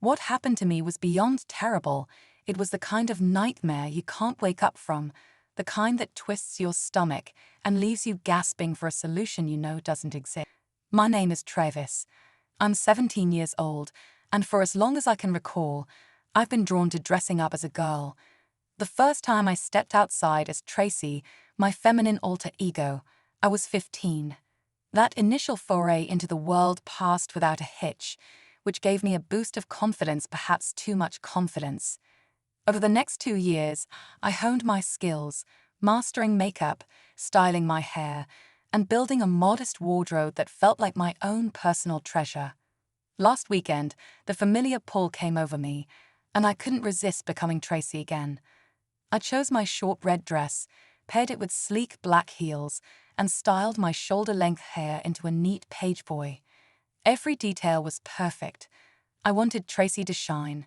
What happened to me was beyond terrible. It was the kind of nightmare you can't wake up from, the kind that twists your stomach and leaves you gasping for a solution you know doesn't exist. My name is Travis. I'm 17 years old, and for as long as I can recall, I've been drawn to dressing up as a girl. The first time I stepped outside as Tracy, my feminine alter ego, I was 15. That initial foray into the world passed without a hitch, which gave me a boost of confidence, perhaps too much confidence. Over the next 2 years, I honed my skills, mastering makeup, styling my hair, and building a modest wardrobe that felt like my own personal treasure. Last weekend, the familiar pull came over me, and I couldn't resist becoming Tracy again. I chose my short red dress, paired it with sleek black heels, and styled my shoulder-length hair into a neat page boy. Every detail was perfect. I wanted Tracy to shine.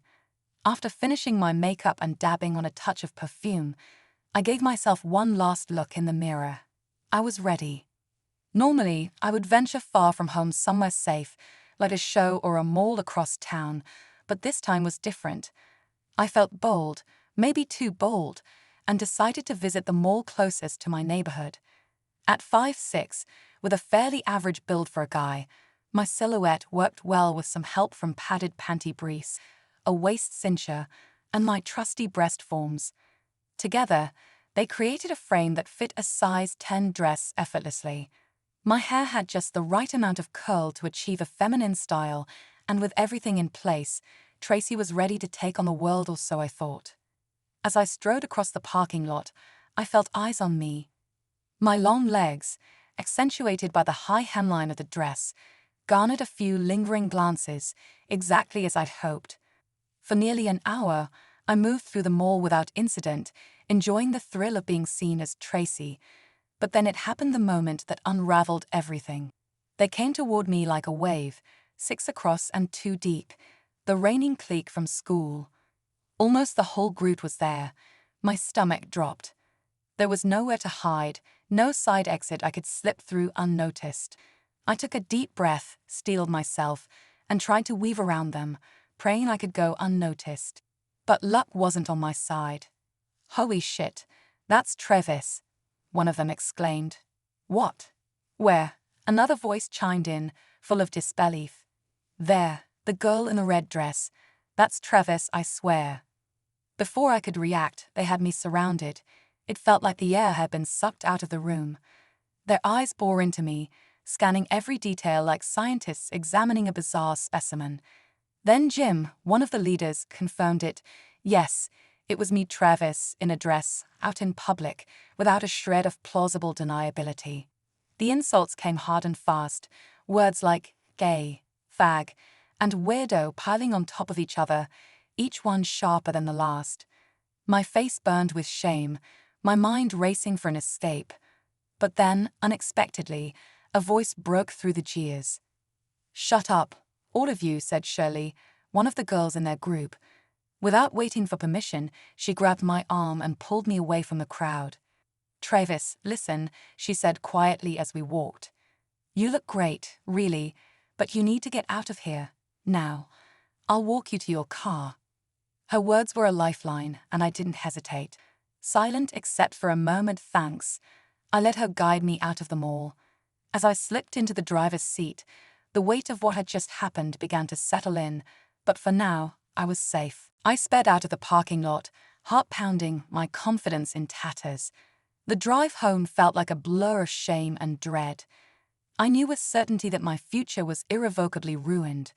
After finishing my makeup and dabbing on a touch of perfume, I gave myself one last look in the mirror. I was ready. Normally, I would venture far from home somewhere safe, like a show or a mall across town, but this time was different. I felt bold, maybe too bold, and decided to visit the mall closest to my neighborhood. At 5'6", with a fairly average build for a guy, my silhouette worked well with some help from padded panty briefs, a waist cincher, and my trusty breast forms. Together, they created a frame that fit a size 10 dress effortlessly. My hair had just the right amount of curl to achieve a feminine style, and with everything in place, Tracy was ready to take on the world, or so I thought. As I strode across the parking lot, I felt eyes on me. My long legs, accentuated by the high hemline of the dress, garnered a few lingering glances, exactly as I'd hoped. For nearly an hour, I moved through the mall without incident, enjoying the thrill of being seen as Tracy. But then it happened, the moment that unraveled everything. They came toward me like a wave, 6 across and 2 deep, the reigning clique from school. Almost the whole group was there. My stomach dropped. There was nowhere to hide, no side exit I could slip through unnoticed. I took a deep breath, steeled myself, and tried to weave around them, praying I could go unnoticed. But luck wasn't on my side. "Holy shit, that's Travis," one of them exclaimed. "What? Where?" Another voice chimed in, full of disbelief. "There, the girl in the red dress. That's Travis, I swear." Before I could react, they had me surrounded. It felt like the air had been sucked out of the room. Their eyes bore into me, scanning every detail like scientists examining a bizarre specimen. Then Jim, one of the leaders, confirmed it. Yes, it was me, Travis, in a dress, out in public, without a shred of plausible deniability. The insults came hard and fast, words like gay, fag, and weirdo piling on top of each other, each one sharper than the last. My face burned with shame, my mind racing for an escape. But then, unexpectedly, a voice broke through the jeers. "Shut up, all of you," said Shirley, one of the girls in their group. Without waiting for permission, she grabbed my arm and pulled me away from the crowd. "Travis, listen," she said quietly as we walked. "You look great, really, but you need to get out of here, now. I'll walk you to your car." Her words were a lifeline, and I didn't hesitate. Silent except for a murmured thanks, I let her guide me out of the mall. As I slipped into the driver's seat, the weight of what had just happened began to settle in, but for now, I was safe. I sped out of the parking lot, heart pounding, my confidence in tatters. The drive home felt like a blur of shame and dread. I knew with certainty that my future was irrevocably ruined.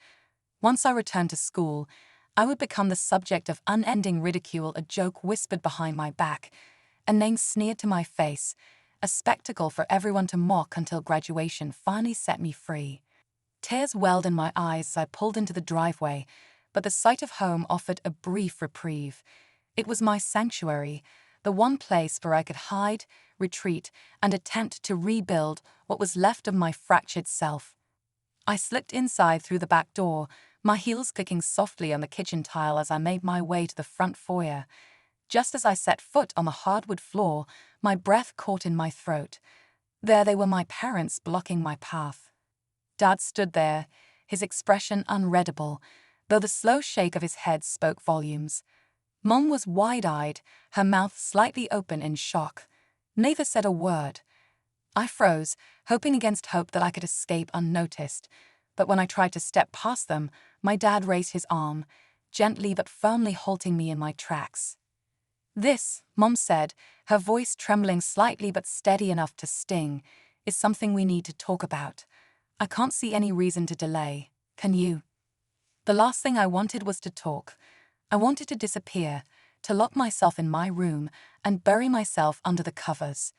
Once I returned to school, I would become the subject of unending ridicule, a joke whispered behind my back, a name sneered to my face, a spectacle for everyone to mock until graduation finally set me free. Tears welled in my eyes as I pulled into the driveway, but the sight of home offered a brief reprieve. It was my sanctuary, the one place where I could hide, retreat, and attempt to rebuild what was left of my fractured self. I slipped inside through the back door, my heels clicking softly on the kitchen tile as I made my way to the front foyer. Just as I set foot on the hardwood floor, my breath caught in my throat. There they were, my parents, blocking my path. Dad stood there, his expression unreadable, though the slow shake of his head spoke volumes. Mom was wide-eyed, her mouth slightly open in shock. Neither said a word. I froze, hoping against hope that I could escape unnoticed. But when I tried to step past them, my dad raised his arm, gently but firmly halting me in my tracks. "This," Mom said, her voice trembling slightly but steady enough to sting, "is something we need to talk about. I can't see any reason to delay. Can you?" The last thing I wanted was to talk. I wanted to disappear, to lock myself in my room and bury myself under the covers.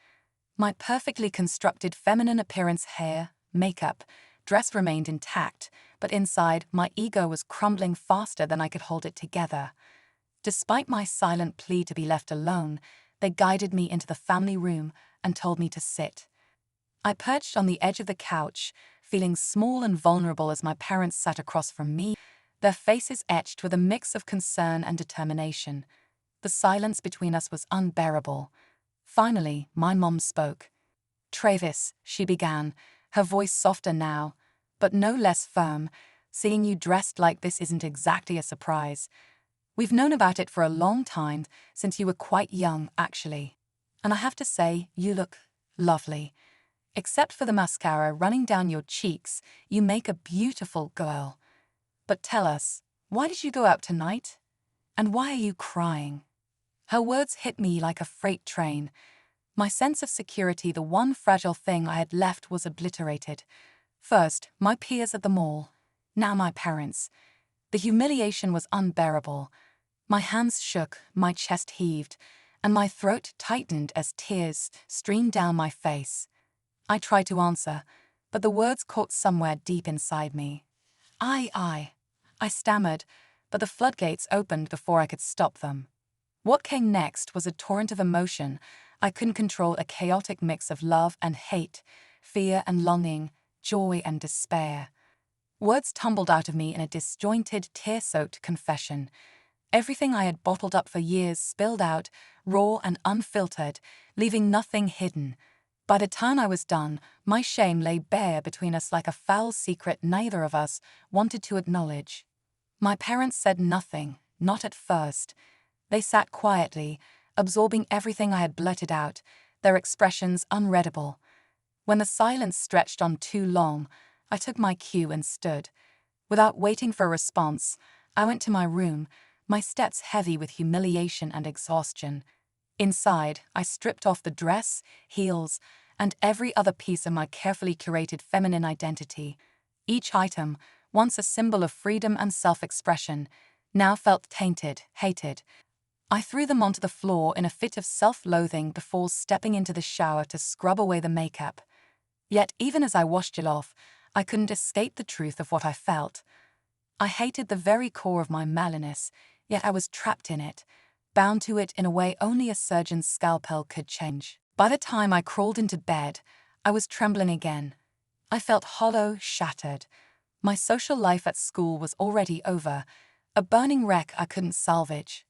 My perfectly constructed feminine appearance, hair, makeup, dress remained intact, but inside, my ego was crumbling faster than I could hold it together. Despite my silent plea to be left alone, they guided me into the family room and told me to sit. I perched on the edge of the couch, feeling small and vulnerable as my parents sat across from me, their faces etched with a mix of concern and determination. The silence between us was unbearable. Finally, my mom spoke. "Travis," she began, her voice softer now, but no less firm, "seeing you dressed like this isn't exactly a surprise. We've known about it for a long time, since you were quite young, actually. And I have to say, you look lovely. Except for the mascara running down your cheeks, you make a beautiful girl. But tell us, why did you go out tonight? And why are you crying?" Her words hit me like a freight train. My sense of security, the one fragile thing I had left, was obliterated. First, my peers at the mall. Now my parents. The humiliation was unbearable. My hands shook, my chest heaved, and my throat tightened as tears streamed down my face. I tried to answer, but the words caught somewhere deep inside me. I stammered, but the floodgates opened before I could stop them. What came next was a torrent of emotion. I couldn't control, a chaotic mix of love and hate, fear and longing, joy and despair. Words tumbled out of me in a disjointed, tear-soaked confession. Everything I had bottled up for years spilled out, raw and unfiltered, leaving nothing hidden. By the time I was done, my shame lay bare between us like a foul secret neither of us wanted to acknowledge. My parents said nothing, not at first. They sat quietly, absorbing everything I had blurted out, their expressions unreadable. When the silence stretched on too long, I took my cue and stood. Without waiting for a response, I went to my room, my steps heavy with humiliation and exhaustion. Inside, I stripped off the dress, heels, and every other piece of my carefully curated feminine identity. Each item, once a symbol of freedom and self-expression, now felt tainted, hated. I threw them onto the floor in a fit of self-loathing before stepping into the shower to scrub away the makeup. Yet even as I washed it off, I couldn't escape the truth of what I felt. I hated the very core of my malice, yet I was trapped in it, bound to it in a way only a surgeon's scalpel could change. By the time I crawled into bed, I was trembling again. I felt hollow, shattered. My social life at school was already over, a burning wreck I couldn't salvage.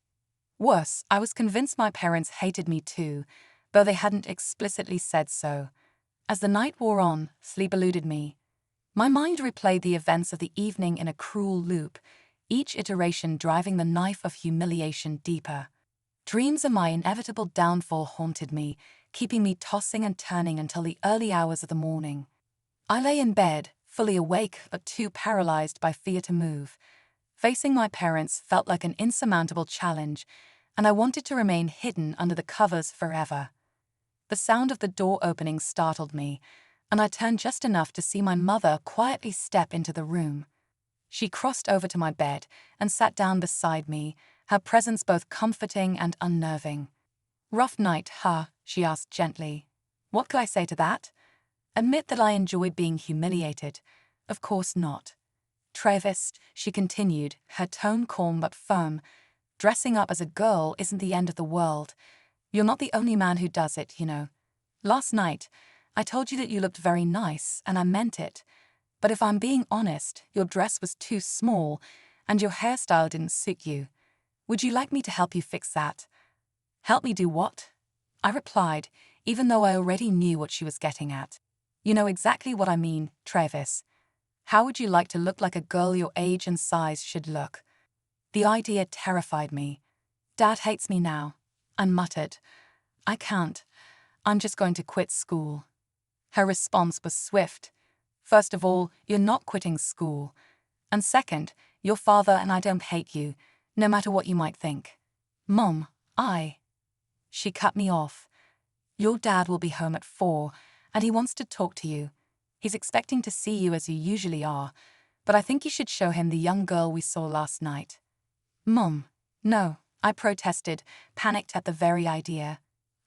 Worse, I was convinced my parents hated me too, though they hadn't explicitly said so. As the night wore on, sleep eluded me. My mind replayed the events of the evening in a cruel loop, each iteration driving the knife of humiliation deeper. Dreams of my inevitable downfall haunted me, keeping me tossing and turning until the early hours of the morning. I lay in bed, fully awake but too paralyzed by fear to move. Facing my parents felt like an insurmountable challenge, and I wanted to remain hidden under the covers forever. The sound of the door opening startled me, and I turned just enough to see my mother quietly step into the room. She crossed over to my bed and sat down beside me, her presence both comforting and unnerving. "Rough night, huh?" she asked gently. What could I say to that? Admit that I enjoyed being humiliated? Of course not. "Travis," she continued, her tone calm but firm, "dressing up as a girl isn't the end of the world. You're not the only man who does it, you know. Last night, I told you that you looked very nice, and I meant it. But if I'm being honest, your dress was too small, and your hairstyle didn't suit you. Would you like me to help you fix that?" "Help me do what?" I replied, even though I already knew what she was getting at. "You know exactly what I mean, Travis. How would you like to look like a girl your age and size should look? The idea terrified me. Dad hates me now, I muttered. I can't. I'm just going to quit school. Her response was swift. First of all, you're not quitting school. And second, your father and I don't hate you, no matter what you might think. Mom, She cut me off. Your dad will be home at 4, and he wants to talk to you. He's expecting to see you as you usually are, but I think you should show him the young girl we saw last night. Mom, no, I protested, panicked at the very idea.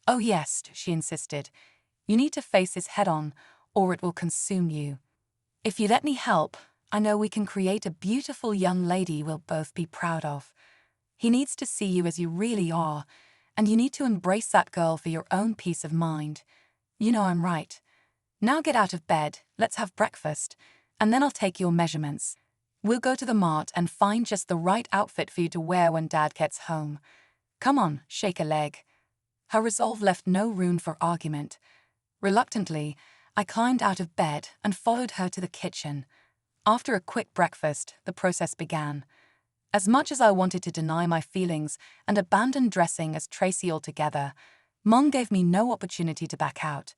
Oh yes, she insisted. You need to face this head-on, or it will consume you. If you let me help, I know we can create a beautiful young lady we'll both be proud of. He needs to see you as you really are, and you need to embrace that girl for your own peace of mind. You know I'm right. Now get out of bed, let's have breakfast, and then I'll take your measurements. We'll go to the mart and find just the right outfit for you to wear when Dad gets home. Come on, shake a leg. Her resolve left no room for argument. Reluctantly, I climbed out of bed and followed her to the kitchen. After a quick breakfast, the process began. As much as I wanted to deny my feelings and abandon dressing as Tracy altogether, Mom gave me no opportunity to back out.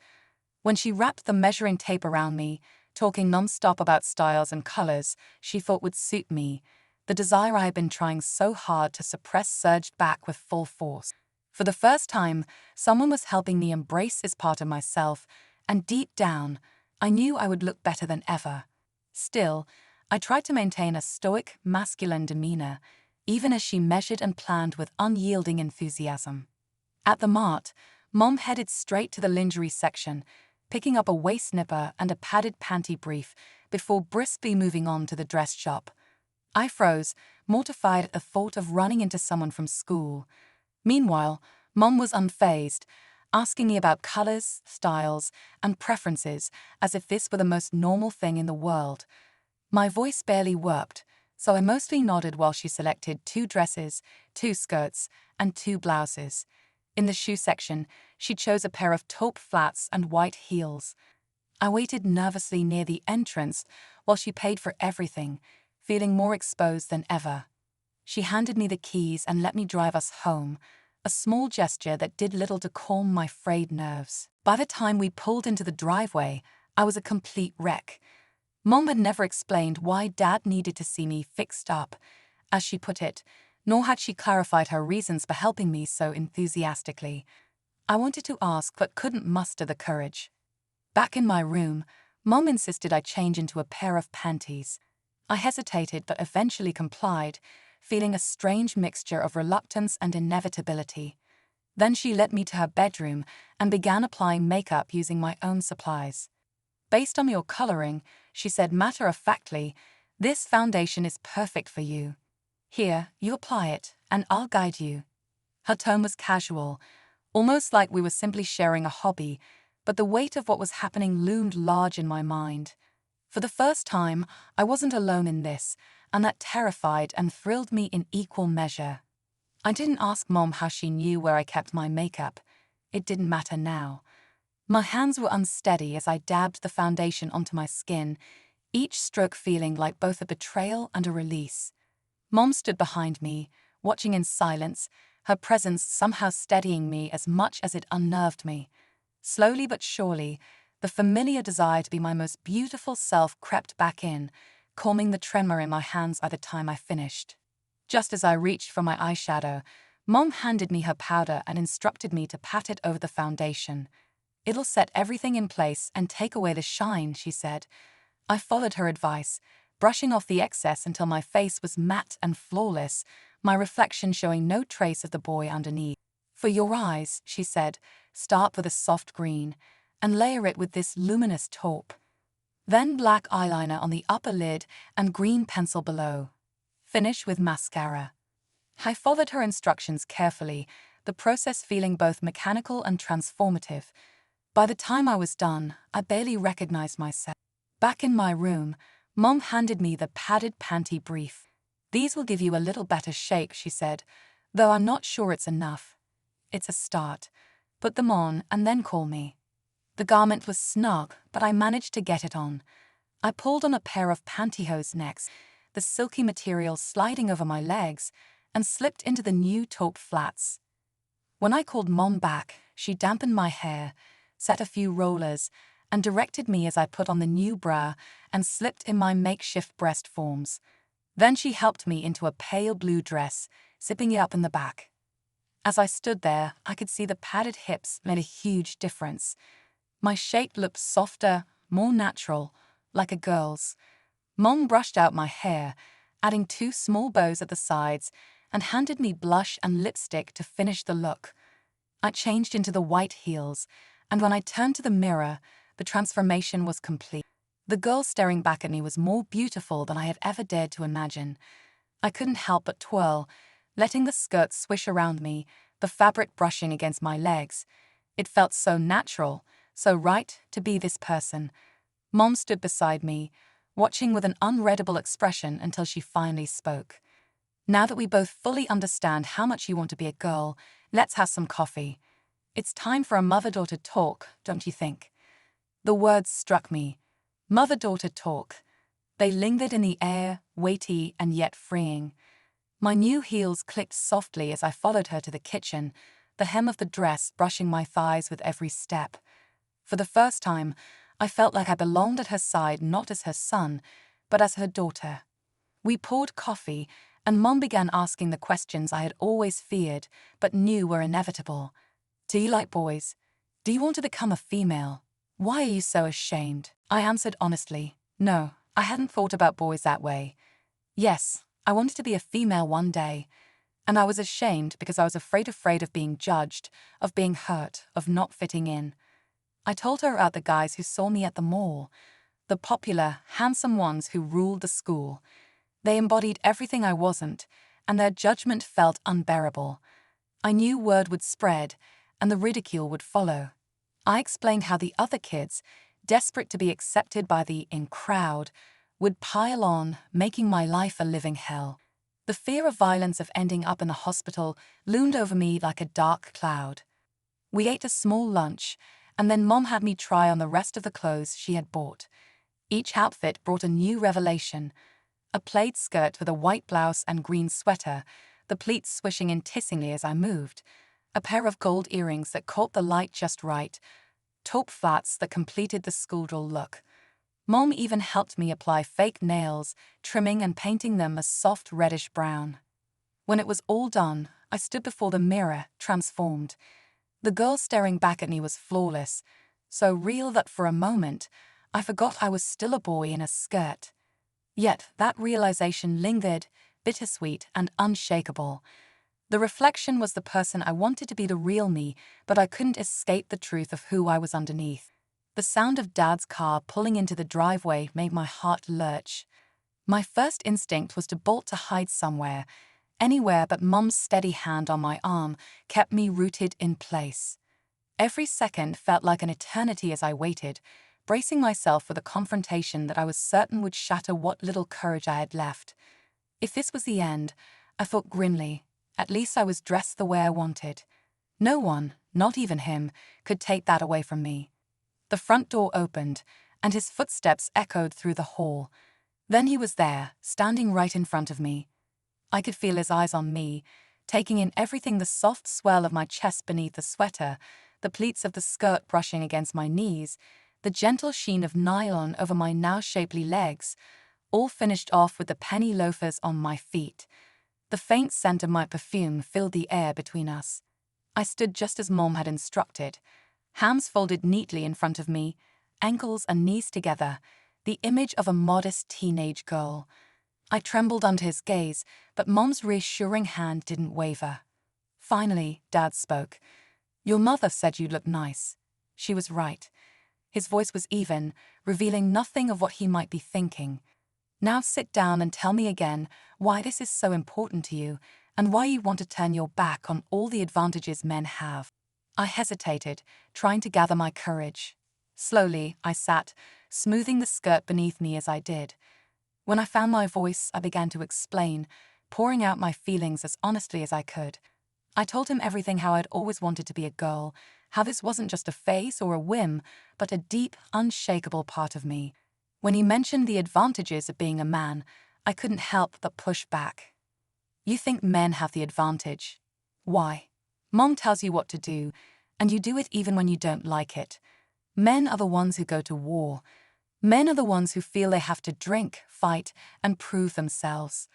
When she wrapped the measuring tape around me, talking non-stop about styles and colors she thought would suit me, the desire I had been trying so hard to suppress surged back with full force. For the first time, someone was helping me embrace this part of myself, and deep down, I knew I would look better than ever. Still, I tried to maintain a stoic, masculine demeanor, even as she measured and planned with unyielding enthusiasm. At the mart, Mom headed straight to the lingerie section, picking up a waist nipper and a padded panty brief before briskly moving on to the dress shop. I froze, mortified at the thought of running into someone from school. Meanwhile, Mom was unfazed, asking me about colors, styles, and preferences as if this were the most normal thing in the world. My voice barely worked, so I mostly nodded while she selected 2 dresses, 2 skirts, and 2 blouses. In the shoe section, she chose a pair of taupe flats and white heels. I waited nervously near the entrance while she paid for everything, feeling more exposed than ever. She handed me the keys and let me drive us home, a small gesture that did little to calm my frayed nerves. By the time we pulled into the driveway, I was a complete wreck. Mom had never explained why Dad needed to see me fixed up, as she put it, nor had she clarified her reasons for helping me so enthusiastically. I wanted to ask but couldn't muster the courage. Back in my room, Mom insisted I change into a pair of panties. I hesitated but eventually complied, feeling a strange mixture of reluctance and inevitability. Then she led me to her bedroom and began applying makeup using my own supplies. Based on your coloring, she said matter-of-factly, this foundation is perfect for you. Here, you apply it, and I'll guide you. Her tone was casual, almost like we were simply sharing a hobby, but the weight of what was happening loomed large in my mind. For the first time, I wasn't alone in this, and that terrified and thrilled me in equal measure. I didn't ask Mom how she knew where I kept my makeup. It didn't matter now. My hands were unsteady as I dabbed the foundation onto my skin, each stroke feeling like both a betrayal and a release. Mom stood behind me, watching in silence, her presence somehow steadying me as much as it unnerved me. Slowly but surely, the familiar desire to be my most beautiful self crept back in, calming the tremor in my hands by the time I finished. Just as I reached for my eyeshadow, Mom handed me her powder and instructed me to pat it over the foundation. It'll set everything in place and take away the shine, she said. I followed her advice, brushing off the excess until my face was matte and flawless, my reflection showing no trace of the boy underneath. For your eyes, she said, start with a soft green, and layer it with this luminous taupe. Then black eyeliner on the upper lid and green pencil below. Finish with mascara. I followed her instructions carefully, the process feeling both mechanical and transformative. By the time I was done, I barely recognized myself. Back in my room, Mom handed me the padded panty brief. These will give you a little better shape, she said, though I'm not sure it's enough. It's a start. Put them on and then call me. The garment was snug, but I managed to get it on. I pulled on a pair of pantyhose next, the silky material sliding over my legs, and slipped into the new taupe flats. When I called Mom back, she dampened my hair, set a few rollers, and directed me as I put on the new bra and slipped in my makeshift breast forms. Then she helped me into a pale blue dress, zipping it up in the back. As I stood there, I could see the padded hips made a huge difference. My shape looked softer, more natural, like a girl's. Mom brushed out my hair, adding 2 small bows at the sides, and handed me blush and lipstick to finish the look. I changed into the white heels, and when I turned to the mirror, the transformation was complete. The girl staring back at me was more beautiful than I had ever dared to imagine. I couldn't help but twirl, letting the skirt swish around me, the fabric brushing against my legs. It felt so natural, so right to be this person. Mom stood beside me, watching with an unreadable expression until she finally spoke. "Now that we both fully understand how much you want to be a girl, let's have some coffee. It's time for a mother-daughter talk, don't you think?" The words struck me. Mother-daughter talk. They lingered in the air, weighty and yet freeing. My new heels clicked softly as I followed her to the kitchen, the hem of the dress brushing my thighs with every step. For the first time, I felt like I belonged at her side not as her son, but as her daughter. We poured coffee, and Mom began asking the questions I had always feared but knew were inevitable. "Do you like boys? Do you want to become a female? Why are you so ashamed?" I answered honestly, no, I hadn't thought about boys that way. Yes, I wanted to be a female one day, and I was ashamed because I was afraid of being judged, of being hurt, of not fitting in. I told her about the guys who saw me at the mall, the popular, handsome ones who ruled the school. They embodied everything I wasn't, and their judgment felt unbearable. I knew word would spread, and the ridicule would follow. I explained how the other kids, desperate to be accepted by the in crowd, would pile on, making my life a living hell. The fear of violence of ending up in a hospital loomed over me like a dark cloud. We ate a small lunch, and then Mom had me try on the rest of the clothes she had bought. Each outfit brought a new revelation. A plaid skirt with a white blouse and green sweater, the pleats swishing enticingly as I moved. A pair of gold earrings that caught the light just right. Taupe flats that completed the schoolgirl look. Mom even helped me apply fake nails, trimming and painting them a soft reddish brown. When it was all done, I stood before the mirror, transformed. The girl staring back at me was flawless, so real that for a moment, I forgot I was still a boy in a skirt. Yet that realization lingered, bittersweet and unshakable. The reflection was the person I wanted to be, the real me, but I couldn't escape the truth of who I was underneath. The sound of Dad's car pulling into the driveway made my heart lurch. My first instinct was to bolt to hide somewhere. Anywhere but Mum's steady hand on my arm kept me rooted in place. Every second felt like an eternity as I waited, bracing myself for the confrontation that I was certain would shatter what little courage I had left. If this was the end, I thought grimly, at least I was dressed the way I wanted. No one, not even him, could take that away from me. The front door opened, and his footsteps echoed through the hall. Then he was there, standing right in front of me. I could feel his eyes on me, taking in everything, the soft swell of my chest beneath the sweater, the pleats of the skirt brushing against my knees, the gentle sheen of nylon over my now shapely legs, all finished off with the penny loafers on my feet. The faint scent of my perfume filled the air between us. I stood just as Mom had instructed, hands folded neatly in front of me, ankles and knees together, the image of a modest teenage girl. I trembled under his gaze, but Mom's reassuring hand didn't waver. Finally, Dad spoke. "Your mother said you looked nice." She was right. His voice was even, revealing nothing of what he might be thinking. "Now sit down and tell me again why this is so important to you, and why you want to turn your back on all the advantages men have." I hesitated, trying to gather my courage. Slowly, I sat, smoothing the skirt beneath me as I did. When I found my voice, I began to explain, pouring out my feelings as honestly as I could. I told him everything, how I'd always wanted to be a girl, how this wasn't just a phase or a whim, but a deep, unshakable part of me. When he mentioned the advantages of being a man, I couldn't help but push back. You think men have the advantage? Why? Mom tells you what to do, and you do it even when you don't like it. Men are the ones who go to war. Men are the ones who feel they have to drink, fight, and prove themselves.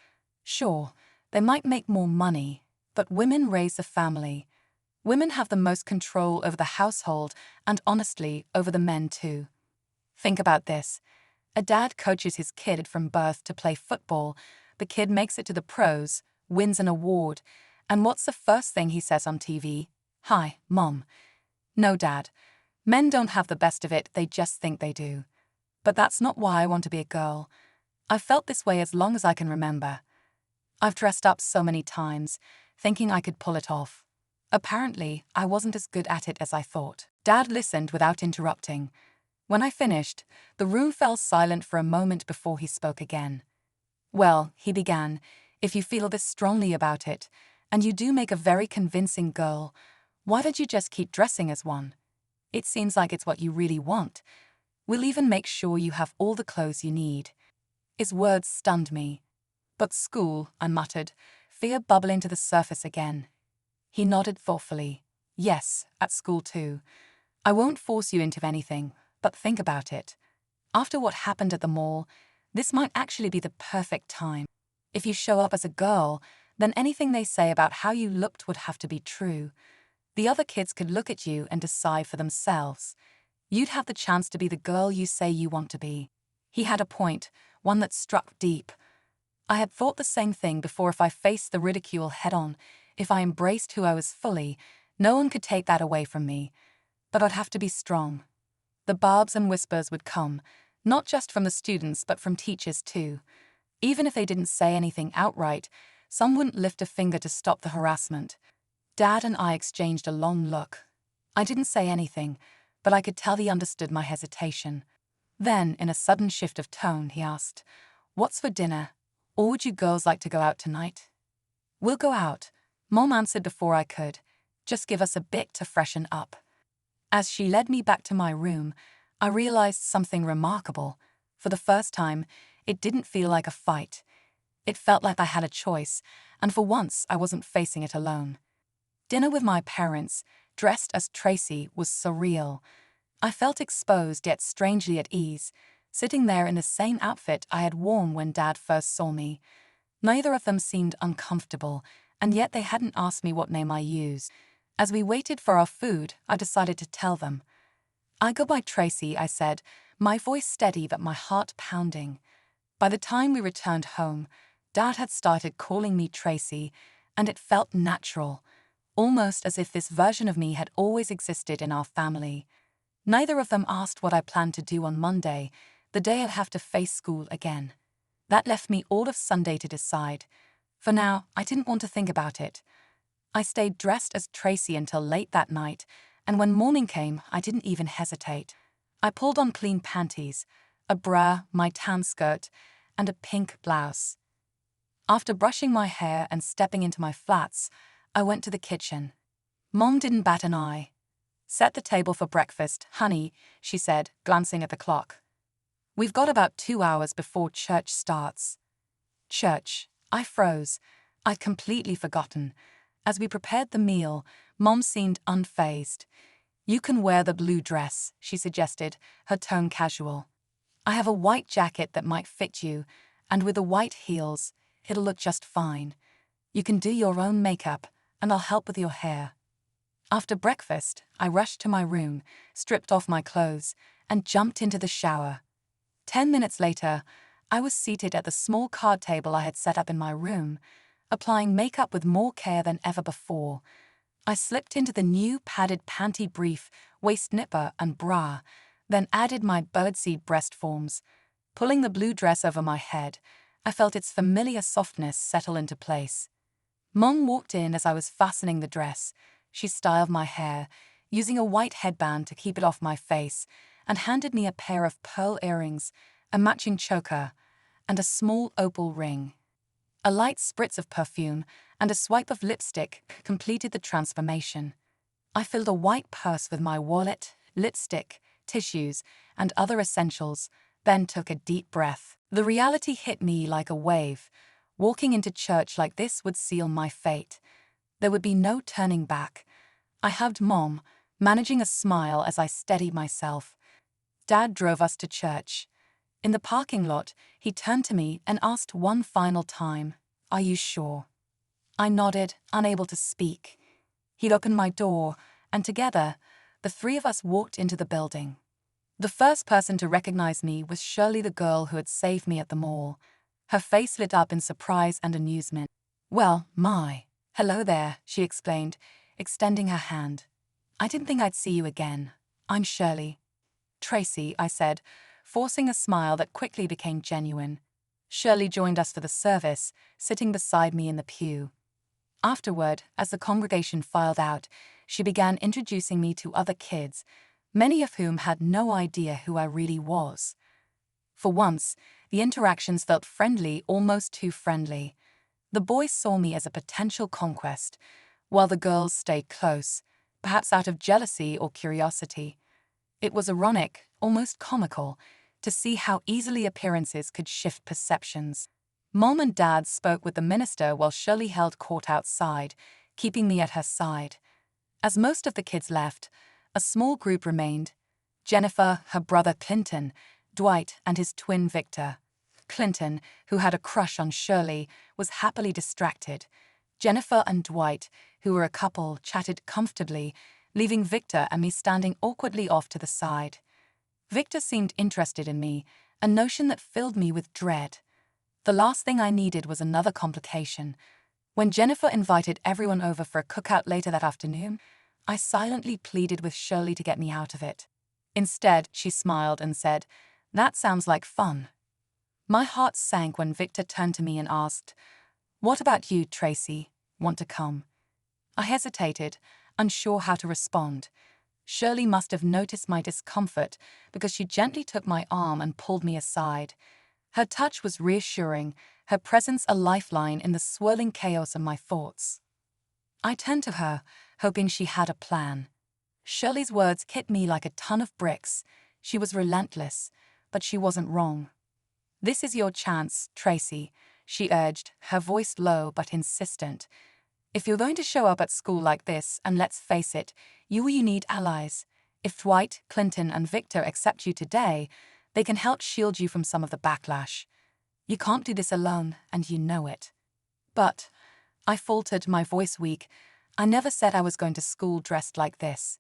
Sure, they might make more money, but women raise a family. Women have the most control over the household and, honestly, over the men too. Think about this. A dad coaches his kid from birth to play football. The kid makes it to the pros, wins an award, and what's the first thing he says on TV? "Hi, Mom." No, Dad. Men don't have the best of it, they just think they do. But that's not why I want to be a girl. I've felt this way as long as I can remember. I've dressed up so many times, thinking I could pull it off. Apparently, I wasn't as good at it as I thought. Dad listened without interrupting. When I finished, the room fell silent for a moment before he spoke again. "Well," he began, "if you feel this strongly about it, and you do make a very convincing girl, why don't you just keep dressing as one? It seems like it's what you really want. We'll even make sure you have all the clothes you need." His words stunned me. "But school," I muttered, fear bubbling to the surface again. He nodded thoughtfully. "Yes, at school too. I won't force you into anything, but think about it. After what happened at the mall, this might actually be the perfect time. If you show up as a girl, then anything they say about how you looked would have to be true. The other kids could look at you and decide for themselves. You'd have the chance to be the girl you say you want to be." He had a point, one that struck deep. I had thought the same thing before. If I faced the ridicule head-on, if I embraced who I was fully, no one could take that away from me. But I'd have to be strong. The barbs and whispers would come, not just from the students but from teachers too. Even if they didn't say anything outright, some wouldn't lift a finger to stop the harassment. Dad and I exchanged a long look. I didn't say anything, but I could tell he understood my hesitation. Then, in a sudden shift of tone, he asked, "What's for dinner? Or would you girls like to go out tonight?" "We'll go out," Mom answered before I could. "Just give us a bit to freshen up." As she led me back to my room, I realized something remarkable. For the first time, it didn't feel like a fight. It felt like I had a choice, and for once I wasn't facing it alone. Dinner with my parents, dressed as Tracy, was surreal. I felt exposed yet strangely at ease, sitting there in the same outfit I had worn when Dad first saw me. Neither of them seemed uncomfortable, and yet they hadn't asked me what name I used. As we waited for our food, I decided to tell them. "I go by Tracy," I said, my voice steady but my heart pounding. By the time we returned home, Dad had started calling me Tracy, and it felt natural, almost as if this version of me had always existed in our family. Neither of them asked what I planned to do on Monday, the day I'd have to face school again. That left me all of Sunday to decide. For now, I didn't want to think about it. I stayed dressed as Tracy until late that night, and when morning came, I didn't even hesitate. I pulled on clean panties, a bra, my tan skirt, and a pink blouse. After brushing my hair and stepping into my flats, I went to the kitchen. Mom didn't bat an eye. "Set the table for breakfast, honey," she said, glancing at the clock. "We've got about 2 hours before church starts." Church. I froze. I'd completely forgotten. As we prepared the meal, Mom seemed unfazed. "You can wear the blue dress," she suggested, her tone casual. "I have a white jacket that might fit you, and with the white heels, it'll look just fine. You can do your own makeup, and I'll help with your hair." After breakfast, I rushed to my room, stripped off my clothes, and jumped into the shower. 10 minutes later, I was seated at the small card table I had set up in my room, applying makeup with more care than ever before. I slipped into the new padded panty brief, waist nipper, and bra, then added my birdseed breast forms. Pulling the blue dress over my head, I felt its familiar softness settle into place. Mom walked in as I was fastening the dress. She styled my hair, using a white headband to keep it off my face, and handed me a pair of pearl earrings, a matching choker, and a small opal ring. A light spritz of perfume and a swipe of lipstick completed the transformation. I filled a white purse with my wallet, lipstick, tissues, and other essentials, Ben took a deep breath. The reality hit me like a wave. Walking into church like this would seal my fate. There would be no turning back. I hugged Mom, managing a smile as I steadied myself. Dad drove us to church. In the parking lot, he turned to me and asked one final time, "Are you sure?" I nodded, unable to speak. He opened my door, and together, the three of us walked into the building. The first person to recognize me was Shirley, the girl who had saved me at the mall. Her face lit up in surprise and amusement. "Well, hello there," she explained, extending her hand. "I didn't think I'd see you again. I'm Shirley." "Tracy," I said, forcing a smile that quickly became genuine. Shirley joined us for the service, sitting beside me in the pew. Afterward, as the congregation filed out, she began introducing me to other kids, many of whom had no idea who I really was. For once, the interactions felt friendly, almost too friendly. The boys saw me as a potential conquest, while the girls stayed close, perhaps out of jealousy or curiosity. It was ironic, almost comical, to see how easily appearances could shift perceptions. Mom and Dad spoke with the minister while Shirley held court outside, keeping me at her side. As most of the kids left, a small group remained: Jennifer, her brother Clinton, Dwight, and his twin Victor. Clinton, who had a crush on Shirley, was happily distracted. Jennifer and Dwight, who were a couple, chatted comfortably, leaving Victor and me standing awkwardly off to the side. Victor seemed interested in me, a notion that filled me with dread. The last thing I needed was another complication. When Jennifer invited everyone over for a cookout later that afternoon, I silently pleaded with Shirley to get me out of it. Instead, she smiled and said, "That sounds like fun." My heart sank when Victor turned to me and asked, "What about you, Tracy? Want to come?" I hesitated, unsure how to respond. Shirley must have noticed my discomfort because she gently took my arm and pulled me aside. Her touch was reassuring, her presence a lifeline in the swirling chaos of my thoughts. I turned to her, hoping she had a plan. Shirley's words hit me like a ton of bricks. She was relentless, but she wasn't wrong. "This is your chance, Tracy," she urged, her voice low but insistent. "If you're going to show up at school like this, and let's face it, you need allies. If Dwight, Clinton, and Victor accept you today, they can help shield you from some of the backlash. You can't do this alone, and you know it." "But," I faltered, my voice weak, "I never said I was going to school dressed like this."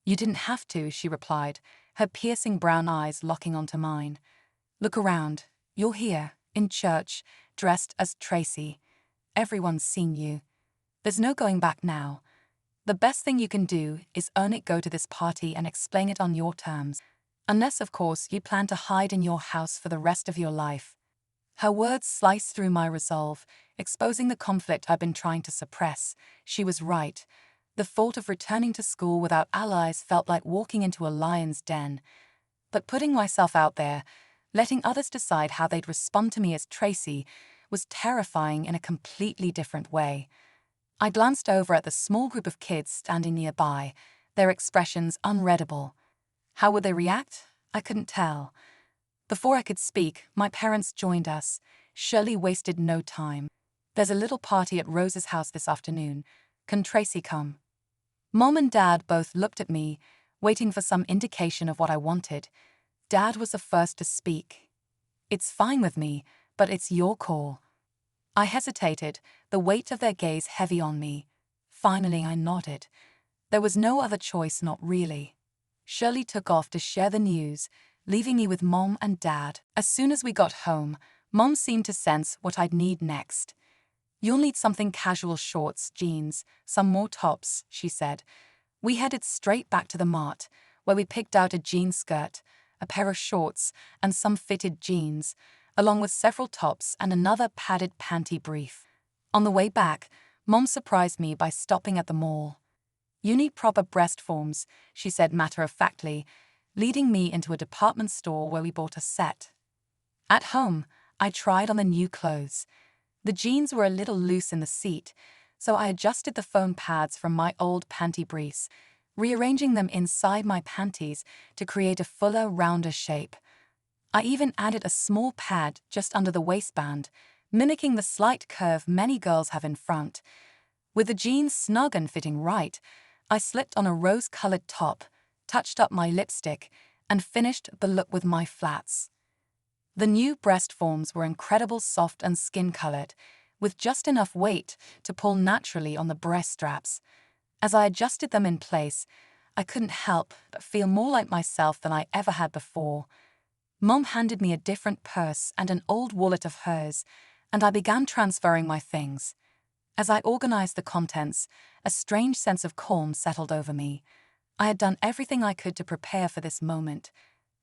"You didn't have to," she replied, her piercing brown eyes locking onto mine. "Look around. You're here, in church, dressed as Tracy. Everyone's seen you. There's no going back now. The best thing you can do is go to this party and explain it on your terms. Unless, of course, you plan to hide in your house for the rest of your life." Her words sliced through my resolve, exposing the conflict I'd been trying to suppress. She was right. The thought of returning to school without allies felt like walking into a lion's den. But putting myself out there, letting others decide how they'd respond to me as Tracy, was terrifying in a completely different way. I glanced over at the small group of kids standing nearby, their expressions unreadable. How would they react? I couldn't tell. Before I could speak, my parents joined us. Shirley wasted no time. "There's a little party at Rose's house this afternoon. Can Tracy come?" Mom and Dad both looked at me, waiting for some indication of what I wanted. Dad was the first to speak. "It's fine with me, but it's your call." I hesitated, the weight of their gaze heavy on me. Finally, I nodded. There was no other choice, not really. Shirley took off to share the news, leaving me with Mom and Dad. As soon as we got home, Mom seemed to sense what I'd need next. "You'll need something casual: shorts, jeans, some more tops," she said. We headed straight back to the mart, where we picked out a jean skirt, a pair of shorts, and some fitted jeans, along with several tops and another padded panty brief. On the way back, Mom surprised me by stopping at the mall. "You need proper breast forms," she said matter-of-factly, leading me into a department store where we bought a set. At home, I tried on the new clothes. The jeans were a little loose in the seat, so I adjusted the foam pads from my old panty briefs, rearranging them inside my panties to create a fuller, rounder shape. I even added a small pad just under the waistband, mimicking the slight curve many girls have in front. With the jeans snug and fitting right, I slipped on a rose-colored top, touched up my lipstick, and finished the look with my flats. The new breast forms were incredible, soft and skin-colored, with just enough weight to pull naturally on the breast straps. As I adjusted them in place, I couldn't help but feel more like myself than I ever had before. Mom handed me a different purse and an old wallet of hers, and I began transferring my things. As I organized the contents, a strange sense of calm settled over me. I had done everything I could to prepare for this moment.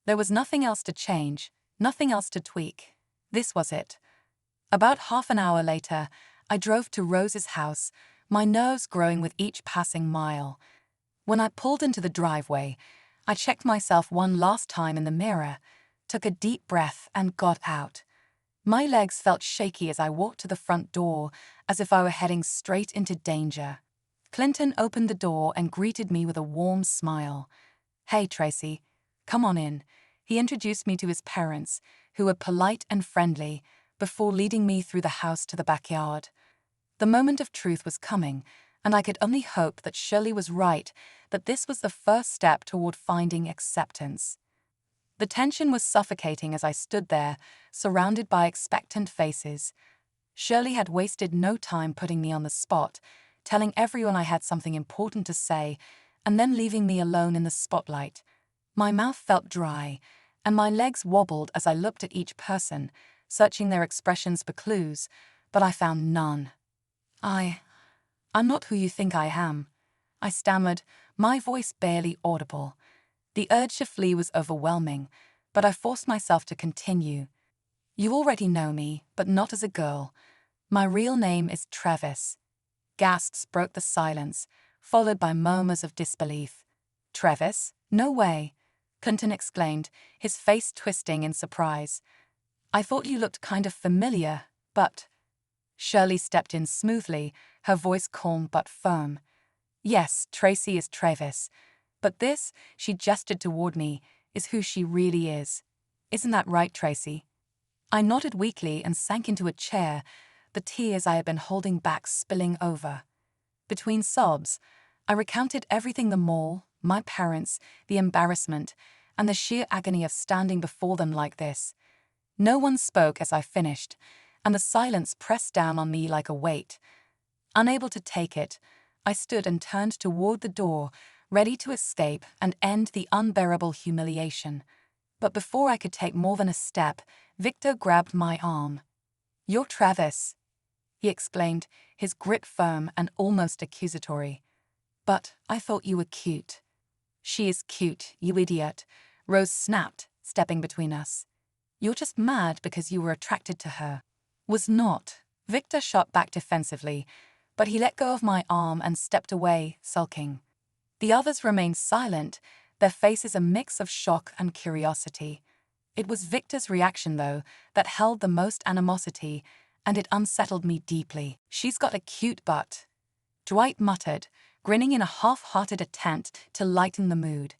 There was nothing else to change, nothing else to tweak. This was it. About half an hour later, I drove to Rose's house, my nerves growing with each passing mile. When I pulled into the driveway, I checked myself one last time in the mirror, took a deep breath, and got out. My legs felt shaky as I walked to the front door, as if I were heading straight into danger. Clinton opened the door and greeted me with a warm smile. "Hey, Tracy, come on in." He introduced me to his parents, who were polite and friendly, before leading me through the house to the backyard. The moment of truth was coming, and I could only hope that Shirley was right, that this was the first step toward finding acceptance. The tension was suffocating as I stood there, surrounded by expectant faces. Shirley had wasted no time putting me on the spot, telling everyone I had something important to say, and then leaving me alone in the spotlight. My mouth felt dry, and my legs wobbled as I looked at each person, searching their expressions for clues, but I found none. I'm not who you think I am," I stammered, my voice barely audible. The urge to flee was overwhelming, but I forced myself to continue. "You already know me, but not as a girl. My real name is Travis." Gasps broke the silence, followed by murmurs of disbelief. "Travis? No way," Clinton exclaimed, his face twisting in surprise. "I thought you looked kind of familiar, but—" Shirley stepped in smoothly, her voice calm but firm. "Yes, Tracy is Travis, but this," she gestured toward me, "is who she really is. Isn't that right, Tracy?" I nodded weakly and sank into a chair, the tears I had been holding back spilling over. Between sobs, I recounted everything: the mall, my parents, the embarrassment, and the sheer agony of standing before them like this. No one spoke as I finished, and the silence pressed down on me like a weight. Unable to take it, I stood and turned toward the door, ready to escape and end the unbearable humiliation. But before I could take more than a step, Victor grabbed my arm. "You're Travis," he exclaimed, his grip firm and almost accusatory. "But I thought you were cute." "She is cute, you idiot," Rose snapped, stepping between us. "You're just mad because you were attracted to her." "Was not," Victor shot back defensively, but he let go of my arm and stepped away, sulking. The others remained silent, their faces a mix of shock and curiosity. It was Victor's reaction, though, that held the most animosity, and it unsettled me deeply. "She's got a cute butt," Dwight muttered, grinning in a half-hearted attempt to lighten the mood.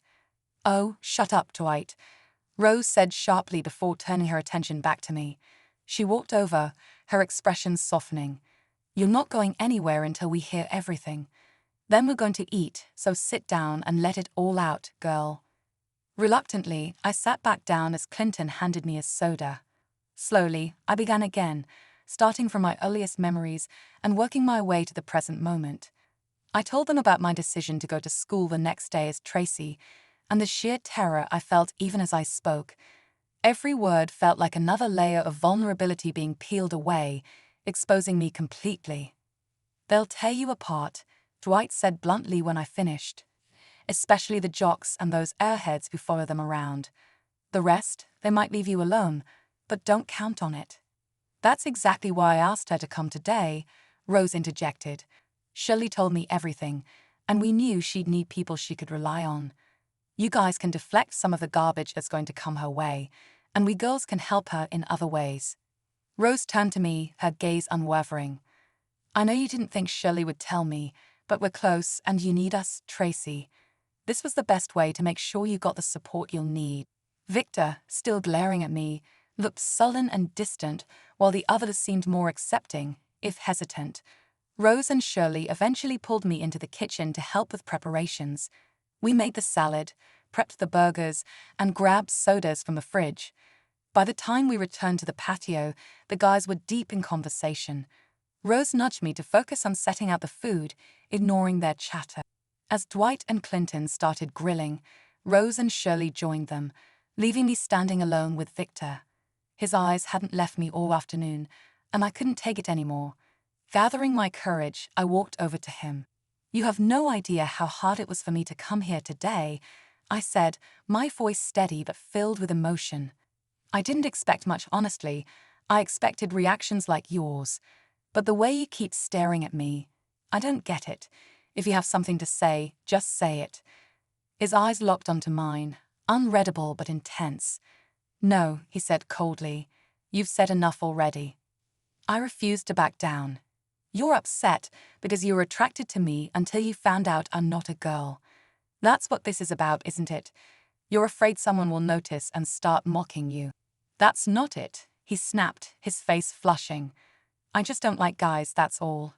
"Oh, shut up, Dwight," Rose said sharply before turning her attention back to me. She walked over, her expression softening. "You're not going anywhere until we hear everything. Then we're going to eat, so sit down and let it all out, girl." Reluctantly, I sat back down as Clinton handed me a soda. Slowly, I began again, starting from my earliest memories and working my way to the present moment. I told them about my decision to go to school the next day as Tracy, and the sheer terror I felt even as I spoke. Every word felt like another layer of vulnerability being peeled away, exposing me completely. "They'll tear you apart," Dwight said bluntly when I finished. "Especially the jocks and those airheads who follow them around. The rest, they might leave you alone, but don't count on it." "That's exactly why I asked her to come today," Rose interjected. "Shirley told me everything, and we knew she'd need people she could rely on. You guys can deflect some of the garbage that's going to come her way, and we girls can help her in other ways." Rose turned to me, her gaze unwavering. "I know you didn't think Shirley would tell me, but we're close and you need us, Tracy. This was the best way to make sure you got the support you'll need." Victor, still glaring at me, looked sullen and distant, while the others seemed more accepting, if hesitant. Rose and Shirley eventually pulled me into the kitchen to help with preparations. We made the salad, prepped the burgers, and grabbed sodas from the fridge. By the time we returned to the patio, the guys were deep in conversation. Rose nudged me to focus on setting out the food, ignoring their chatter. As Dwight and Clinton started grilling, Rose and Shirley joined them, leaving me standing alone with Victor. His eyes hadn't left me all afternoon, and I couldn't take it anymore. Gathering my courage, I walked over to him. "You have no idea how hard it was for me to come here today," I said, my voice steady but filled with emotion. "I didn't expect much, honestly. I expected reactions like yours. But the way you keep staring at me, I don't get it. If you have something to say, just say it." His eyes locked onto mine, unreadable but intense. "No," he said coldly. "You've said enough already." I refused to back down. "You're upset because you were attracted to me until you found out I'm not a girl. That's what this is about, isn't it? You're afraid someone will notice and start mocking you." "That's not it," he snapped, his face flushing. "I just don't like guys, that's all."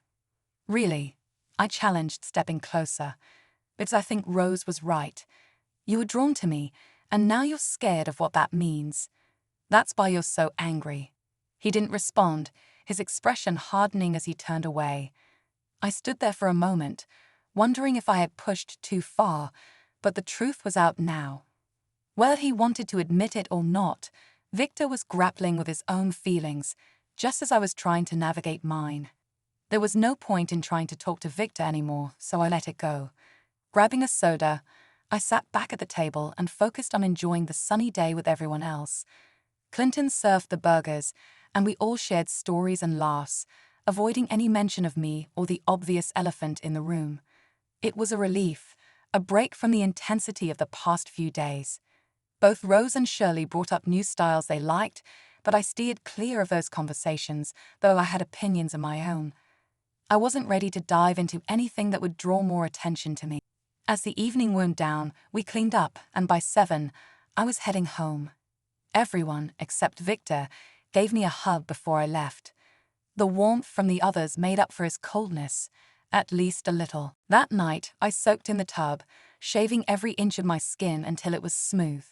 "Really?" I challenged, stepping closer. "Because I think Rose was right. You were drawn to me, and now you're scared of what that means. That's why you're so angry." He didn't respond, his expression hardening as he turned away. I stood there for a moment, wondering if I had pushed too far, but the truth was out now. Whether he wanted to admit it or not, Victor was grappling with his own feelings, just as I was trying to navigate mine. There was no point in trying to talk to Victor anymore, so I let it go. Grabbing a soda, I sat back at the table and focused on enjoying the sunny day with everyone else. Clinton served the burgers, and we all shared stories and laughs, avoiding any mention of me or the obvious elephant in the room. It was a relief, a break from the intensity of the past few days. Both Rose and Shirley brought up new styles they liked, but I steered clear of those conversations, though I had opinions of my own. I wasn't ready to dive into anything that would draw more attention to me. As the evening wound down, we cleaned up, and by 7, I was heading home. Everyone, except Victor, gave me a hug before I left. The warmth from the others made up for his coldness, at least a little. That night, I soaked in the tub, shaving every inch of my skin until it was smooth.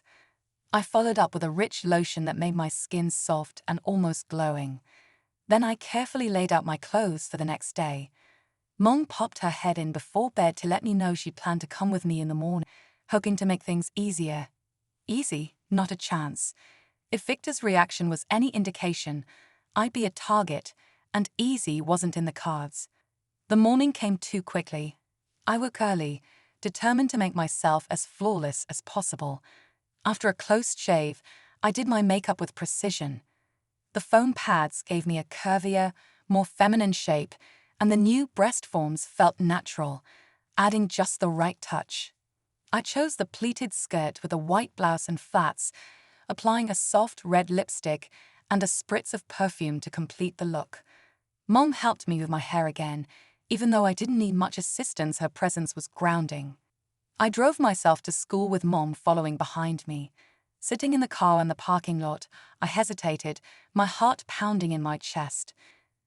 I followed up with a rich lotion that made my skin soft and almost glowing. Then I carefully laid out my clothes for the next day. Mom popped her head in before bed to let me know she planned to come with me in the morning, hoping to make things easier. Easy? Not a chance. If Victor's reaction was any indication, I'd be a target, and easy wasn't in the cards. The morning came too quickly. I woke early, determined to make myself as flawless as possible. After a close shave, I did my makeup with precision. The foam pads gave me a curvier, more feminine shape, and the new breast forms felt natural, adding just the right touch. I chose the pleated skirt with a white blouse and flats, applying a soft red lipstick and a spritz of perfume to complete the look. Mom helped me with my hair again, even though I didn't need much assistance. Her presence was grounding. I drove myself to school with Mom following behind me. Sitting in the car in the parking lot, I hesitated, my heart pounding in my chest.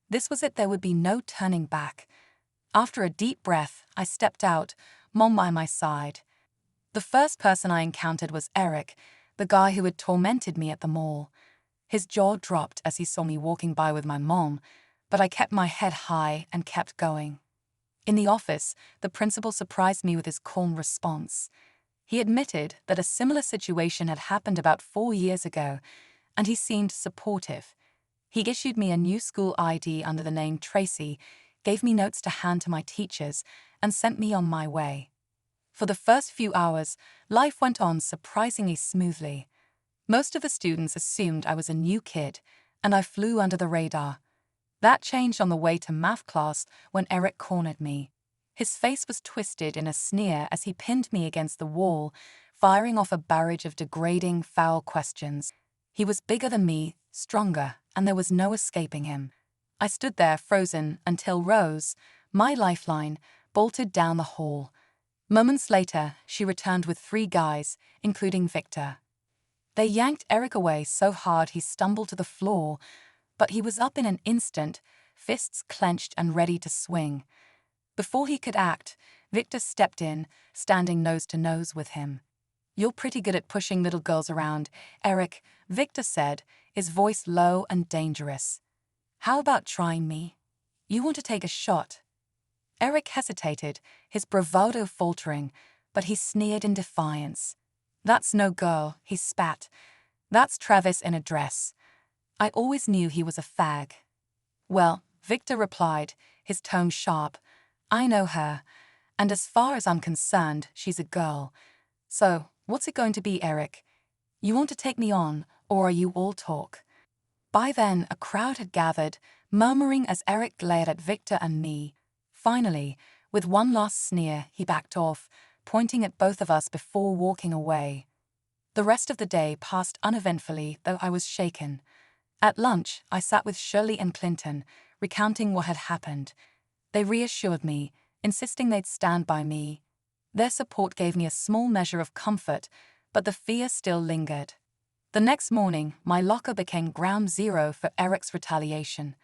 This was it, there would be no turning back. After a deep breath, I stepped out, Mom by my side. The first person I encountered was Eric, the guy who had tormented me at the mall. His jaw dropped as he saw me walking by with my mom, but I kept my head high and kept going. In the office, the principal surprised me with his calm response. He admitted that a similar situation had happened about 4 years ago, and he seemed supportive. He issued me a new school ID under the name Tracy, gave me notes to hand to my teachers, and sent me on my way. For the first few hours, life went on surprisingly smoothly. Most of the students assumed I was a new kid, and I flew under the radar. That changed on the way to math class when Eric cornered me. His face was twisted in a sneer as he pinned me against the wall, firing off a barrage of degrading, foul questions. He was bigger than me, stronger, and there was no escaping him. I stood there frozen until Rose, my lifeline, bolted down the hall. Moments later, she returned with 3 guys, including Victor. They yanked Eric away so hard he stumbled to the floor, but he was up in an instant, fists clenched and ready to swing. Before he could act, Victor stepped in, standing nose to nose with him. "You're pretty good at pushing little girls around, Eric," Victor said, his voice low and dangerous. "How about trying me? You want to take a shot?" Eric hesitated, his bravado faltering, but he sneered in defiance. "That's no girl," he spat. "That's Travis in a dress. I always knew he was a fag." "Well," Victor replied, his tone sharp, "I know her, and as far as I'm concerned, she's a girl. So, what's it going to be, Eric? You want to take me on, or are you all talk?" By then, a crowd had gathered, murmuring as Eric glared at Victor and me. Finally, with one last sneer, he backed off, pointing at both of us before walking away. The rest of the day passed uneventfully, though I was shaken. At lunch, I sat with Shirley and Clinton, recounting what had happened. They reassured me, insisting they'd stand by me. Their support gave me a small measure of comfort, but the fear still lingered. The next morning, my locker became ground zero for Eric's retaliation.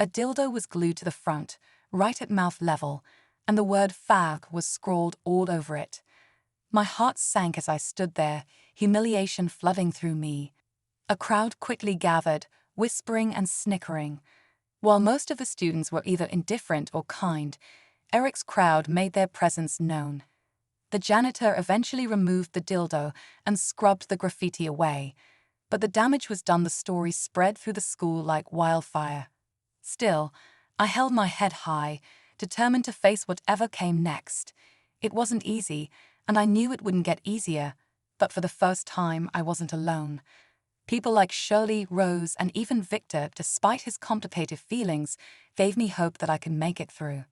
A dildo was glued to the front, right at mouth level, and the word fag was scrawled all over it. My heart sank as I stood there, humiliation flooding through me. A crowd quickly gathered, whispering and snickering. While most of the students were either indifferent or kind, Eric's crowd made their presence known. The janitor eventually removed the dildo and scrubbed the graffiti away, but the damage was done. The story spread through the school like wildfire. Still, I held my head high, determined to face whatever came next. It wasn't easy, and I knew it wouldn't get easier, but for the first time I wasn't alone. People like Shirley, Rose, and even Victor, despite his complicated feelings, gave me hope that I could make it through.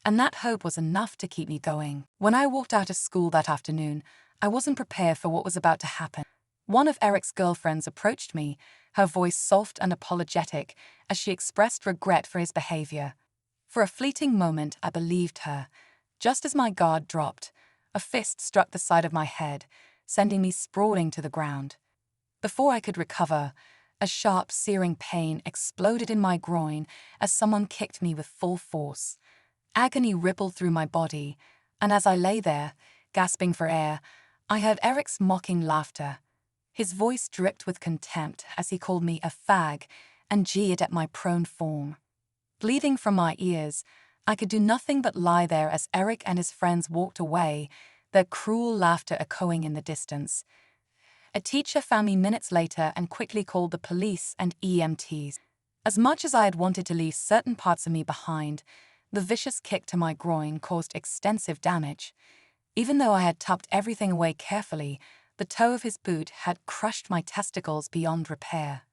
And that hope was enough to keep me going. When I walked out of school that afternoon, I wasn't prepared for what was about to happen. One of Eric's girlfriends approached me, her voice soft and apologetic, as she expressed regret for his behavior. For a fleeting moment, I believed her. Just as my guard dropped, a fist struck the side of my head, sending me sprawling to the ground. Before I could recover, a sharp, searing pain exploded in my groin as someone kicked me with full force. Agony rippled through my body, and as I lay there, gasping for air, I heard Eric's mocking laughter. His voice dripped with contempt as he called me a fag and jeered at my prone form. Bleeding from my ears, I could do nothing but lie there as Eric and his friends walked away, their cruel laughter echoing in the distance. A teacher found me minutes later and quickly called the police and EMTs. As much as I had wanted to leave certain parts of me behind, the vicious kick to my groin caused extensive damage. Even though I had tucked everything away carefully, the toe of his boot had crushed my testicles beyond repair.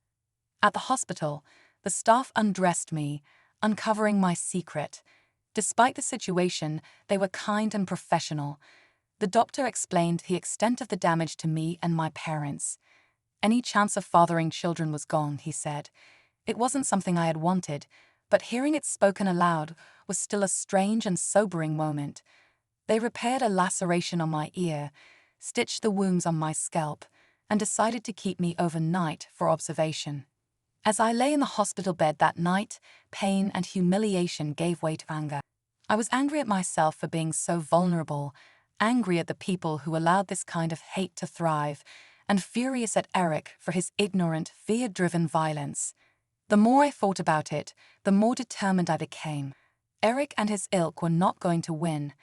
At the hospital, the staff undressed me, uncovering my secret. Despite the situation, they were kind and professional. The doctor explained the extent of the damage to me and my parents. Any chance of fathering children was gone, he said. It wasn't something I had wanted, but hearing it spoken aloud was still a strange and sobering moment. They repaired a laceration on my ear, stitched the wounds on my scalp, and decided to keep me overnight for observation. As I lay in the hospital bed that night, pain and humiliation gave way to anger. I was angry at myself for being so vulnerable, angry at the people who allowed this kind of hate to thrive, and furious at Eric for his ignorant, fear-driven violence. The more I thought about it, the more determined I became. Eric and his ilk were not going to win.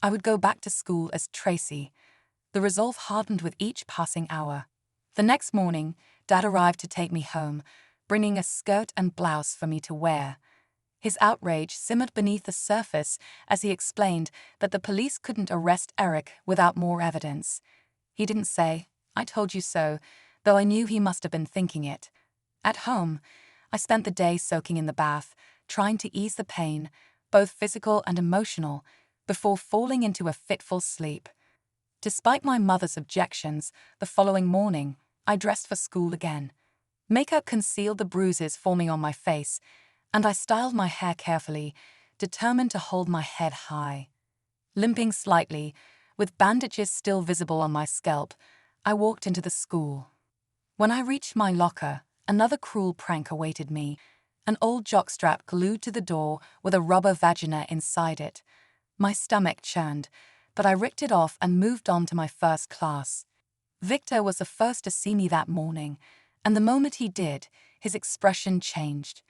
I would go back to school as Tracy. The resolve hardened with each passing hour. The next morning, Dad arrived to take me home, bringing a skirt and blouse for me to wear. His outrage simmered beneath the surface as he explained that the police couldn't arrest Eric without more evidence. He didn't say, "I told you so," though I knew he must have been thinking it. At home, I spent the day soaking in the bath, trying to ease the pain, both physical and emotional, before falling into a fitful sleep. Despite my mother's objections, the following morning, I dressed for school again. Makeup concealed the bruises forming on my face, and I styled my hair carefully, determined to hold my head high. Limping slightly, with bandages still visible on my scalp, I walked into the school. When I reached my locker, another cruel prank awaited me. An old jockstrap glued to the door with a rubber vagina inside it. My stomach churned, but I ripped it off and moved on to my first class. Victor was the first to see me that morning, and the moment he did, his expression changed.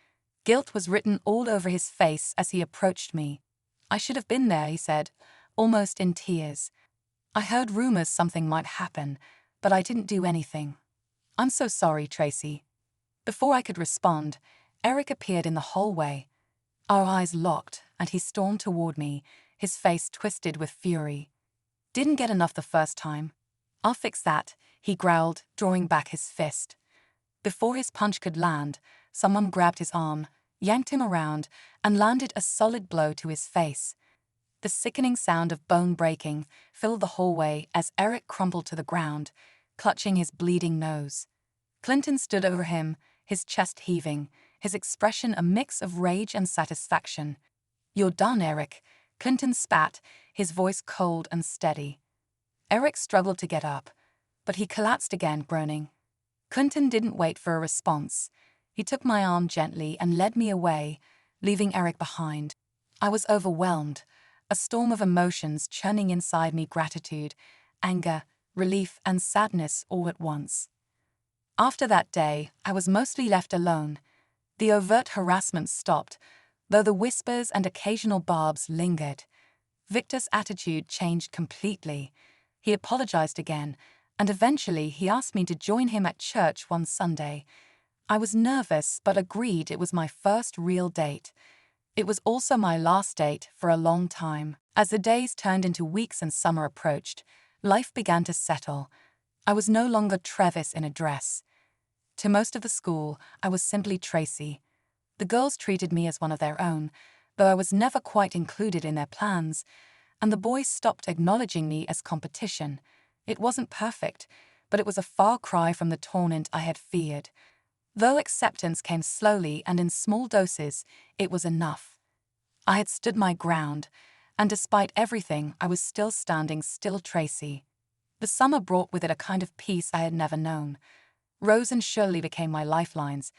Guilt was written all over his face as he approached me. "I should have been there," he said, almost in tears. "I heard rumors something might happen, but I didn't do anything. I'm so sorry, Tracy." Before I could respond, Eric appeared in the hallway. Our eyes locked, and he stormed toward me, his face twisted with fury. "Didn't get enough the first time. I'll fix that," he growled, drawing back his fist. Before his punch could land, someone grabbed his arm, yanked him around, and landed a solid blow to his face. The sickening sound of bone breaking filled the hallway as Eric crumpled to the ground, clutching his bleeding nose. Clinton stood over him, his chest heaving, his expression a mix of rage and satisfaction. "You're done, Eric," Clinton spat, his voice cold and steady. Eric struggled to get up, but he collapsed again, groaning. Clinton didn't wait for a response. He took my arm gently and led me away, leaving Eric behind. I was overwhelmed, a storm of emotions churning inside me: gratitude, anger, relief, and sadness all at once. After that day, I was mostly left alone. The overt harassment stopped, though the whispers and occasional barbs lingered. Victor's attitude changed completely. He apologized again, and eventually he asked me to join him at church one Sunday. I was nervous but agreed. It was my first real date. It was also my last date for a long time. As the days turned into weeks and summer approached, life began to settle. I was no longer Travis in a dress. To most of the school, I was simply Tracy. The girls treated me as one of their own, though I was never quite included in their plans, and the boys stopped acknowledging me as competition. It wasn't perfect, but it was a far cry from the torment I had feared. Though acceptance came slowly and in small doses, it was enough. I had stood my ground, and despite everything, I was still standing, still Tracy. The summer brought with it a kind of peace I had never known. Rose and Shirley became my lifelines,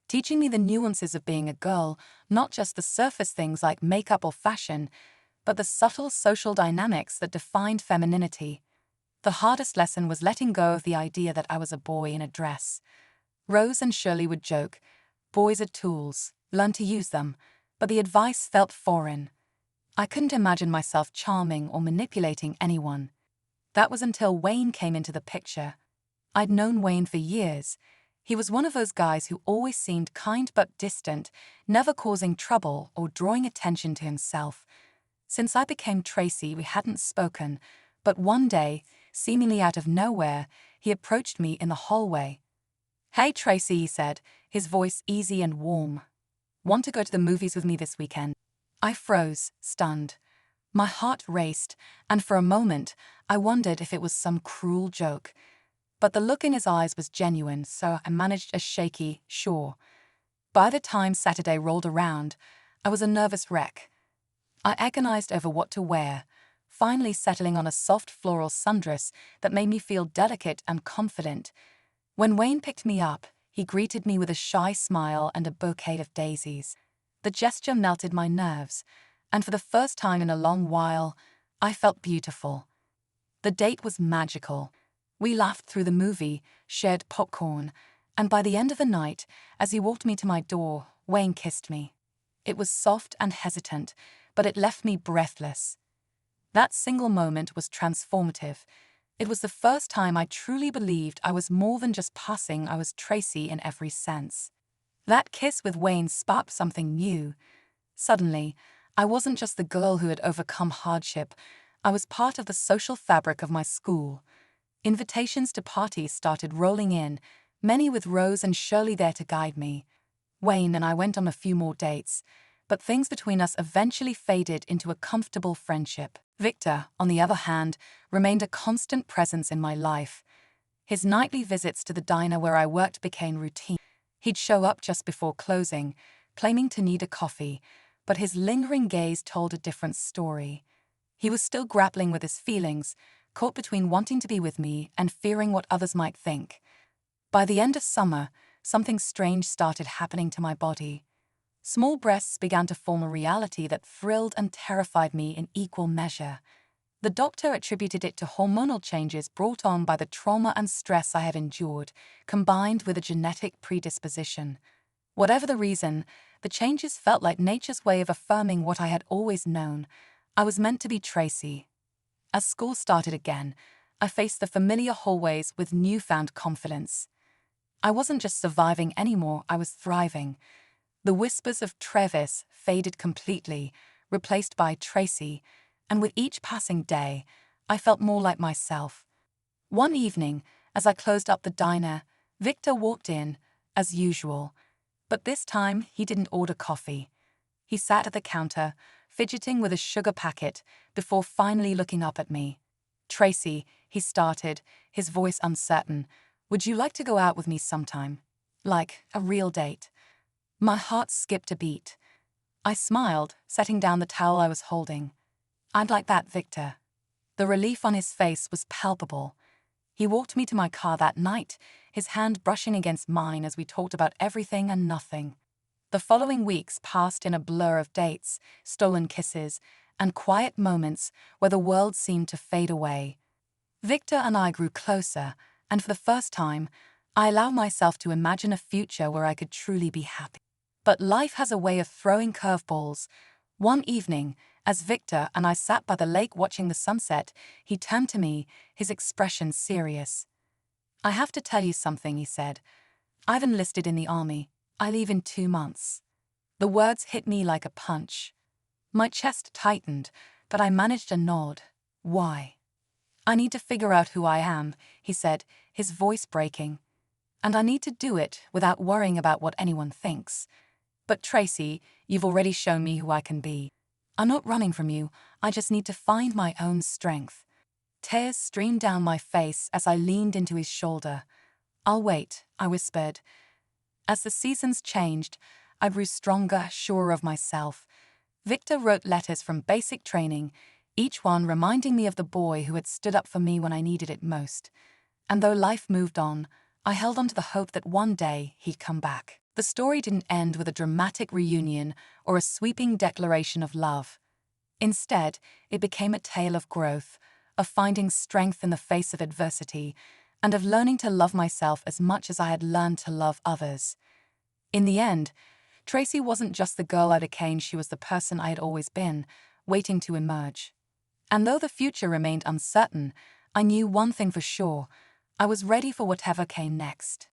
teaching me the nuances of being a girl, not just the surface things like makeup or fashion, but the subtle social dynamics that defined femininity. The hardest lesson was letting go of the idea that I was a boy in a dress. Rose and Shirley would joke, "Boys are tools, learn to use them," but the advice felt foreign. I couldn't imagine myself charming or manipulating anyone. That was until Wayne came into the picture. I'd known Wayne for years. He was one of those guys who always seemed kind but distant, never causing trouble or drawing attention to himself. Since I became Tracy, we hadn't spoken, but one day, seemingly out of nowhere, he approached me in the hallway. "Hey, Tracy," he said, his voice easy and warm. "Want to go to the movies with me this weekend?" I froze, stunned. My heart raced, and for a moment, I wondered if it was some cruel joke. But the look in his eyes was genuine, so I managed a shaky, "Sure." By the time Saturday rolled around, I was a nervous wreck. I agonized over what to wear, finally settling on a soft floral sundress that made me feel delicate and confident. When Wayne picked me up, he greeted me with a shy smile and a bouquet of daisies. The gesture melted my nerves, and for the first time in a long while, I felt beautiful. The date was magical. We laughed through the movie, shared popcorn, and by the end of the night, as he walked me to my door, Wayne kissed me. It was soft and hesitant, but it left me breathless. That single moment was transformative. It was the first time I truly believed I was more than just passing. I was Tracy in every sense. That kiss with Wayne sparked something new. Suddenly, I wasn't just the girl who had overcome hardship. I was part of the social fabric of my school. Invitations to parties started rolling in, many with Rose and Shirley there to guide me. Wayne and I went on a few more dates, but things between us eventually faded into a comfortable friendship. Victor, on the other hand, remained a constant presence in my life. His nightly visits to the diner where I worked became routine. He'd show up just before closing, claiming to need a coffee, but his lingering gaze told a different story. He was still grappling with his feelings, caught between wanting to be with me and fearing what others might think. By the end of summer, something strange started happening to my body. Small breasts began to form a reality that thrilled and terrified me in equal measure. The doctor attributed it to hormonal changes brought on by the trauma and stress I had endured, combined with a genetic predisposition. Whatever the reason, the changes felt like nature's way of affirming what I had always known. I was meant to be Tracy. As school started again, I faced the familiar hallways with newfound confidence. I wasn't just surviving anymore, I was thriving. The whispers of Travis faded completely, replaced by Tracy, and with each passing day, I felt more like myself. One evening, as I closed up the diner, Victor walked in, as usual. But this time, he didn't order coffee. He sat at the counter, fidgeting with a sugar packet, before finally looking up at me. "Tracy," he started, his voice uncertain, "would you like to go out with me sometime? Like a real date?" My heart skipped a beat. I smiled, setting down the towel I was holding. "I'd like that, Victor." The relief on his face was palpable. He walked me to my car that night, his hand brushing against mine as we talked about everything and nothing. The following weeks passed in a blur of dates, stolen kisses, and quiet moments where the world seemed to fade away. Victor and I grew closer, and for the first time, I allowed myself to imagine a future where I could truly be happy. But life has a way of throwing curveballs. One evening, as Victor and I sat by the lake watching the sunset, he turned to me, his expression serious. "I have to tell you something," he said. "I've enlisted in the army. I leave in 2 months." The words hit me like a punch. My chest tightened, but I managed a nod. "Why?" "I need to figure out who I am," he said, his voice breaking. "And I need to do it without worrying about what anyone thinks. But Tracy, you've already shown me who I can be. I'm not running from you, I just need to find my own strength." Tears streamed down my face as I leaned into his shoulder. "I'll wait," I whispered. As the seasons changed, I grew stronger, surer of myself. Victor wrote letters from basic training, each one reminding me of the boy who had stood up for me when I needed it most. And though life moved on, I held on to the hope that one day he'd come back. The story didn't end with a dramatic reunion or a sweeping declaration of love. Instead, it became a tale of growth, of finding strength in the face of adversity, and of learning to love myself as much as I had learned to love others. In the end, Tracy wasn't just the girl I became, she was the person I had always been, waiting to emerge. And though the future remained uncertain, I knew one thing for sure: I was ready for whatever came next.